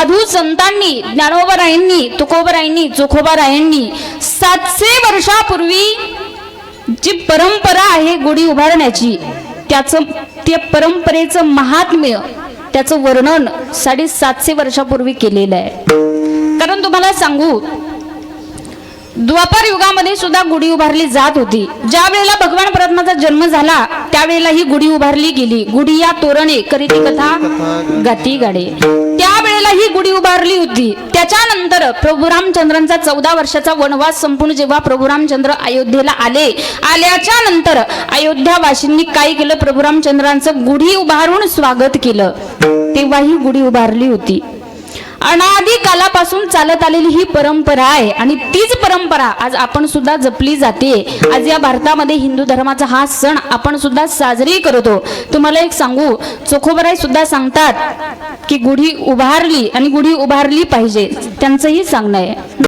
साधू संतांनी, ज्ञानोबारायांनी, तुकोबारायांनी, चोखोबारायांनी 700 वर्षापूर्वी जी परंपरा आहे गुढी उभारण्याची, त्या परंपरेचं महात्म्य, त्याचं वर्णन 750 वर्षापूर्वी केलेलं आहे. कारण तुम्हाला सांगू, द्वापार युगामध्ये सुद्धा गुढी उभारली जात होती. ज्या वेळेला भगवान परमात्म्याचा जन्म झाला त्यावेळेला ही गुढी उभारली गेली. गुढी या तोरणे करीती कथा गाती गाडे, त्यावेळेला ही गुढी उभारली होती. त्याच्यानंतर प्रभू रामचंद्रांचा 14 वर्षाचा वनवास संपून जेव्हा प्रभू रामचंद्र अयोध्येला आल्याच्या नंतर अयोध्यावासींनी काय केलं, प्रभू रामचंद्रांचं गुढी उभारून स्वागत केलं. तेव्हा ही गुढी उभारली होती. अनादी कालापासून चालत आलेली ही परंपरा आहे आणि तीच परंपरा आज आपण सुद्धा जपली जाते. आज या भारतामध्ये हिंदू धर्माचा हा सण आपण सुद्धा साजरी करतो. तुम्हाला एक सांगू, चोखोबाराय सुद्धा सांगतात की गुढी उभारली आणि गुढी उभारली पाहिजे, त्यांचंही सांगणं आहे.